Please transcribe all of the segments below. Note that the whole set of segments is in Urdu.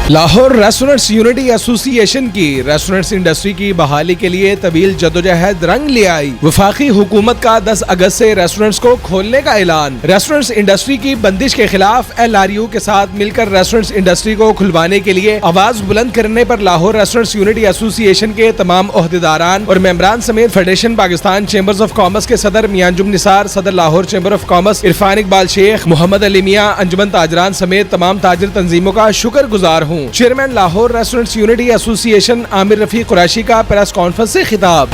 لاہور ریسٹورنٹس یونٹی ایسوسی ایشن کی ریسٹورنٹس انڈسٹری کی بحالی کے لیے طویل جدوجہد رنگ لے آئی۔ وفاقی حکومت کا 10 اگست سے ریسٹورنٹس کو کھولنے کا اعلان۔ ریسٹورنٹس انڈسٹری کی بندش کے خلاف LRU کے ساتھ مل کر ریسٹورنٹس انڈسٹری کو کھلوانے کے لیے آواز بلند کرنے پر لاہور ریسٹورنٹس یونٹی ایسوسی ایشن کے تمام عہدیداران اور ممبران سمیت federation Pakistan chambers of commerce کے صدر میاں انجم نثار، صدر Lahore chamber of commerce Irfan Iqbal شیخ، محمد علی میاں، انجمن تاجران سمیت تمام تاجر تنظیموں کا شکر گزار ہوں۔ چیئرمین لاہور ریسٹورنٹس یونٹی ایسوسی ایشن عامر رفیق قریشی کا پریس کانفرنس سے خطاب۔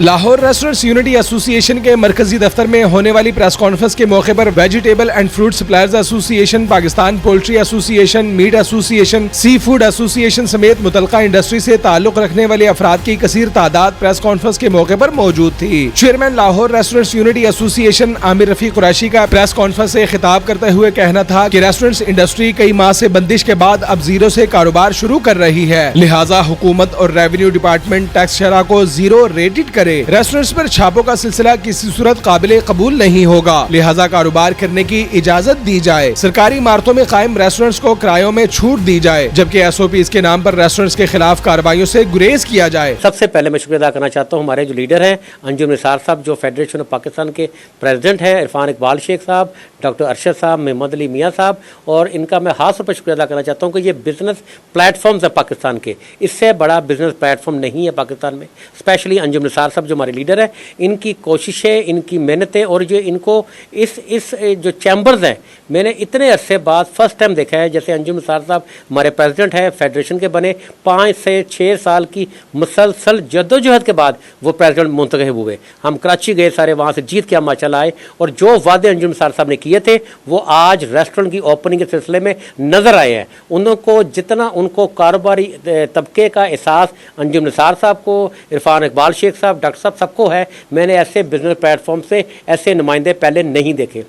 لاہور ریسٹورنٹس یونٹی ایسوسی ایشن کے مرکزی دفتر میں ہونے والی پریس کانفرنس کے موقع پر ویجیٹیبل اینڈ فروٹ سپلائرز ایسوسی ایشن، پاکستان پولٹری ایسوسی ایشن، میٹ ایسوسی ایشن، سی فوڈ ایسوسی ایشن سمیت متعلقہ انڈسٹری سے تعلق رکھنے والے افراد کی کثیر تعداد پریس کانفرنس کے موقع پر موجود تھی۔ چیئرمین لاہور ریسٹورنٹس یونٹی ایسوسی ایشن عامر رفیق قریشی کا پریس کانفرنس سے خطاب کرتے ہوئے کہنا تھا کہ ریسٹورنٹس انڈسٹری کئی ماہ سے بندش کے بعد اب زیرو سے کاروبار شروع کر رہی ہے، لہٰذا حکومت اور ریونیو ڈپارٹمنٹ ٹیکس شرح کو زیرو ریٹڈ کرے۔ ریسٹورنٹس پر چھاپوں کا سلسلہ کسی صورت قابل قبول نہیں ہوگا، لہٰذا کاروبار کرنے کی اجازت دی جائے۔ سرکاری عمارتوں میں قائم ریسٹورنٹس کو کرایوں میں چھوٹ دی جائے، جبکہ SOPs کے نام پر ریسٹورنٹس کے خلاف کارروائیوں سے گریز کیا جائے۔ سب سے پہلے میں شکریہ ادا کرنا چاہتا ہوں ہمارے جو لیڈر ہیں انجم نثار صاحب، جو فیڈریشن آف پاکستان کے پریزیڈنٹ ہیں، عرفان اقبال شیخ صاحب، ڈاکٹر ارشد صاحب، محمد علی میاں صاحب، اور ان کا میں خاص طور پر شکریہ ادا کرنا چاہتا ہوں کہ یہ بزنس پلیٹ فارمز ہیں پاکستان کے، اس سے بڑا بزنس پلیٹ فارم نہیں ہے پاکستان میں۔ اسپیشلی انجم نثار صاحب جو ہمارے لیڈر ہیں، ان کی کوششیں، ان کی محنتیں، اور جو ان کو اس جو چیمبرز ہیں، میں نے اتنے عرصے بعد فرسٹ ٹائم دیکھا ہے، جیسے انجم نثار صاحب ہمارے پریزیڈنٹ ہیں فیڈریشن کے بنے، 5 سے 6 سال کی مسلسل جدوجہد کے بعد وہ پریزیڈنٹ منتخب ہوئے۔ ہم کراچی گئے، سارے وہاں سے جیت کے ہم ماشاءاللہ آئے، اور جو وعدے انجم نثار صاحب نے کیے تھے وہ آج ریسٹورنٹ کی اوپننگ کے سلسلے میں نظر آئے ہیں۔ ان کو جتنا ان کو کاروباری طبقے کا احساس انجم نثار صاحب کو، عرفان اقبال شیخ صاحب، ڈاکٹر صاحب سب کو ہے، میں نے ایسے بزنس پلیٹ فارم سے ایسے نمائندے پہلے نہیں دیکھے۔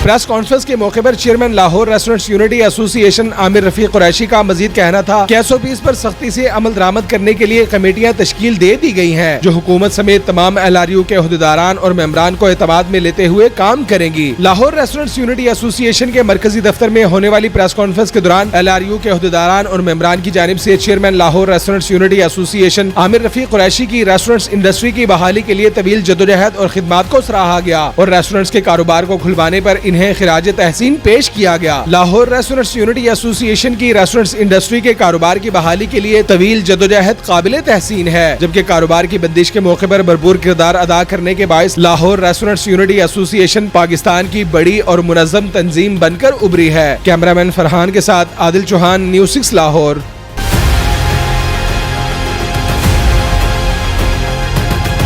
پریس کانفرنس کے موقع پر چیئرمین لاہور ریسٹورنٹس یونٹی ایسوسی ایشن عامر رفیق قریشی کا مزید کہنا تھا کہ SOPs پر سختی سے عمل درآمد کرنے کے لیے کمیٹیاں تشکیل دے دی گئی ہیں، جو حکومت سمیت تمام LRU کے عہدیداران اور ممبران کو اعتماد میں لیتے ہوئے کام کریں گی۔ لاہور ریسٹورنٹس یونٹی ایسوسی ایشن کے مرکزی دفتر میں ہونے والی پریس کانفرنس کے دوران LRU کے عہدیداران اور ممبران کی جانب سے چیئرمین لاہور ریسٹورنٹس یونٹی ایسوسی ایشن عامر رفیق قریشی کی ریسٹورنٹس انڈسٹری کی بحالی کے لیے طویل جدوجہد اور خدمات کو سراہا گیا، اور ریسٹورنٹس کے کاروبار کو کھلوانے پر انہیں خراج تحسین پیش کیا گیا۔ لاہور ریسٹورنٹس یونٹی ایسوسی ایشن کی ریسٹورنٹس انڈسٹری کے کاروبار کی بحالی کے لیے طویل جدوجہد قابل تحسین ہے، جبکہ کاروبار کی بندش کے موقع پر بھرپور کردار ادا کرنے کے باعث لاہور ریسٹورنٹس یونٹی ایسوسی ایشن پاکستان کی بڑی اور منظم تنظیم بن کر ابھری ہے۔ کیمرہ مین فرحان کے ساتھ عادل چوہان، نیوز 6 لاہور۔